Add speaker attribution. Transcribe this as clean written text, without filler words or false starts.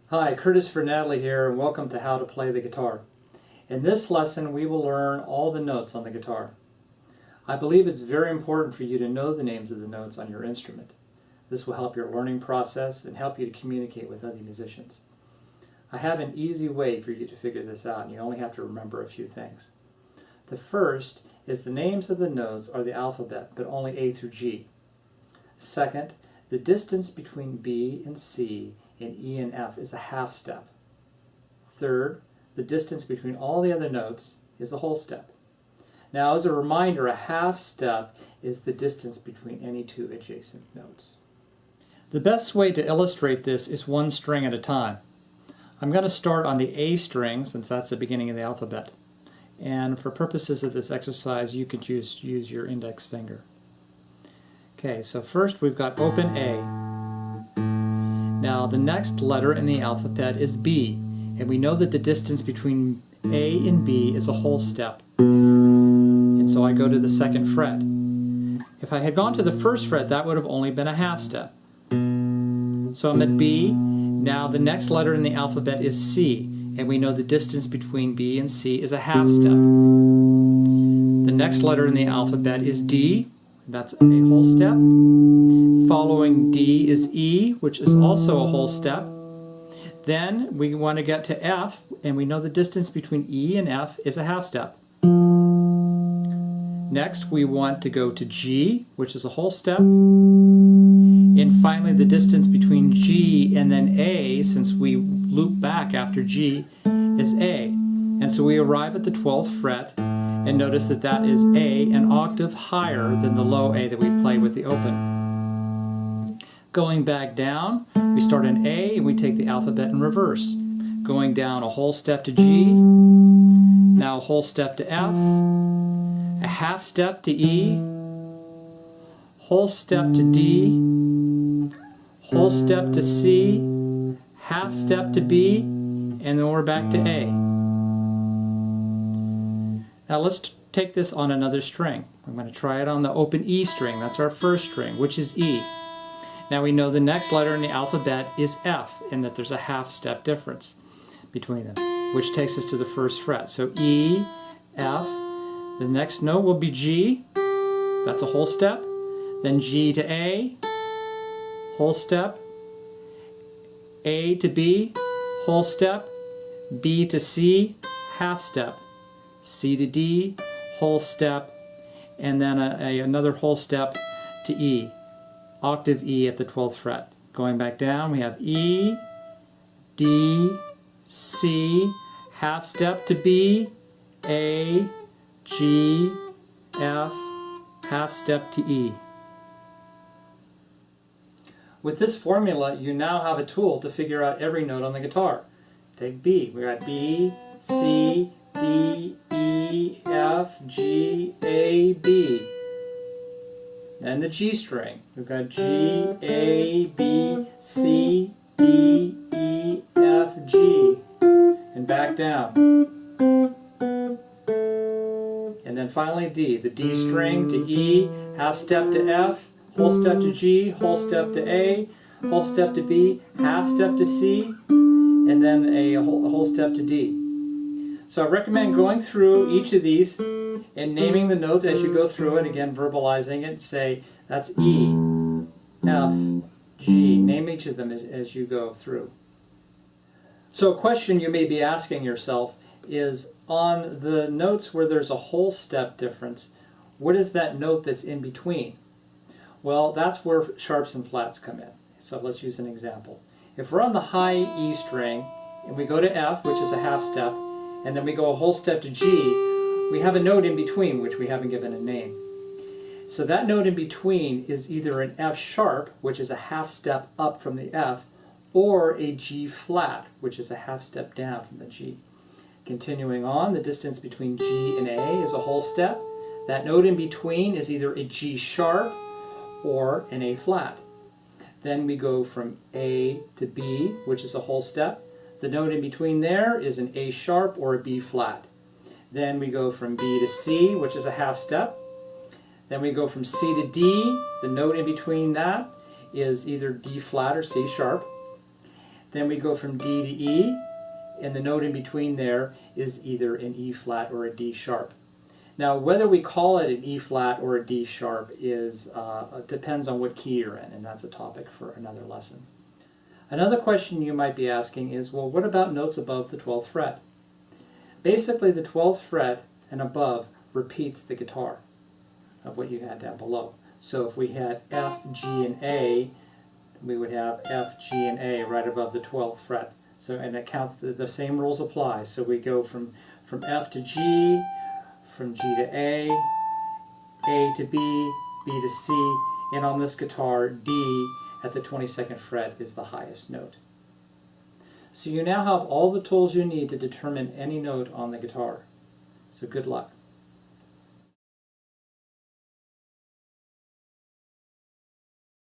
Speaker 1: Hi, Curtis Fornadley here, and welcome to How to Play the Guitar. In this lesson, we will learn all the notes on the guitar. I believe it's very important for you to know the names of the notes on your instrument. This will help your learning process and help you to communicate with other musicians. I have an easy way for you to figure this out, and you only have to remember a few things. The first is the names of the notes are the alphabet, but only A through G. Second, the distance between B and C and E and F is a half step. Third, the distance between all the other notes is a whole step. Now, as a reminder, a half step is the distance between any two adjacent notes. The best way to illustrate this is one string at a time. I'm going to start on the A string, since that's the beginning of the alphabet. And for purposes of this exercise, you could just use your index finger. Okay, so first we've got open A. Now the next letter in the alphabet is B, and we know that the distance between A and B is a whole step. And so I go to the second fret. If I had gone to the first fret, that would have only been a half step. So I'm at B. Now the next letter in the alphabet is C, and we know the distance between B and C is a half step. The next letter in the alphabet is D. That's a whole step. Following D is E, which is also a whole step. Then we want to get to F, and we know the distance between E and F is a half step. Next, we want to go to G, which is a whole step. And finally, the distance between G and then A, since we loop back after G, is A. And so we arrive at the 12th fret, and notice that that is A, an octave higher than the low A that we played with the open. Going back down, we start in A and we take the alphabet in reverse. Going down a whole step to G, now a whole step to F, a half step to E, whole step to D, whole step to C, half step to B, and then we're back to A. Now let's take this on another string. I'm going to try it on the open E string. That's our first string, which is E. Now we know the next letter in the alphabet is F, and that there's a half step difference between them, which takes us to the first fret. So E, F, the next note will be G, that's a whole step. Then G to A, whole step. A to B, whole step. B to C, half step. C to D, whole step, and then another whole step to E, octave E at the 12th fret. Going back down, we have E, D, C, half step to B, A, G, F, half step to E. With this formula, you now have a tool to figure out every note on the guitar. Take B. We got B, C, D, E, F, G, A, B. And the G string. We've got G, A, B, C, D, E, F, G. And back down. And then finally D. The D string to E, half step to F, whole step to G, whole step to A, whole step to B, half step to C, and then a whole step to D. So I recommend going through each of these and naming the note as you go through it, again verbalizing it, say that's E, F, G. Name each of them as you go through. So a question you may be asking yourself is, on the notes where there's a whole step difference, what is that note that's in between? Well, that's where sharps and flats come in. So let's use an example. If we're on the high E string and we go to F, which is a half step, and then we go a whole step to G, we have a note in between which we haven't given a name. So that note in between is either an F sharp, which is a half step up from the F, or a G flat, which is a half step down from the G. Continuing on, the distance between G and A is a whole step. That note in between is either a G sharp or an A flat. Then we go from A to B, which is a whole step. The note in between there is an A sharp or a B flat. Then we go from B to C, which is a half step. Then we go from C to D. The note in between that is either D flat or C sharp. Then we go from D to E, and the note in between there is either an E flat or a D sharp. Now, whether we call it an E flat or a D sharp depends on what key you're in, and that's a topic for another lesson. Another question you might be asking is, well, what about notes above the 12th fret? Basically, the 12th fret and above repeats the guitar of what you had down below. So if we had F, G, and A, we would have F, G, and A right above the 12th fret. So, and it counts, the same rules apply. So we go from F to G, from G to A to B, B to C, and on this guitar, D at the 22nd fret is the highest note. So you now have all the tools you need to determine any note on the guitar. So good luck.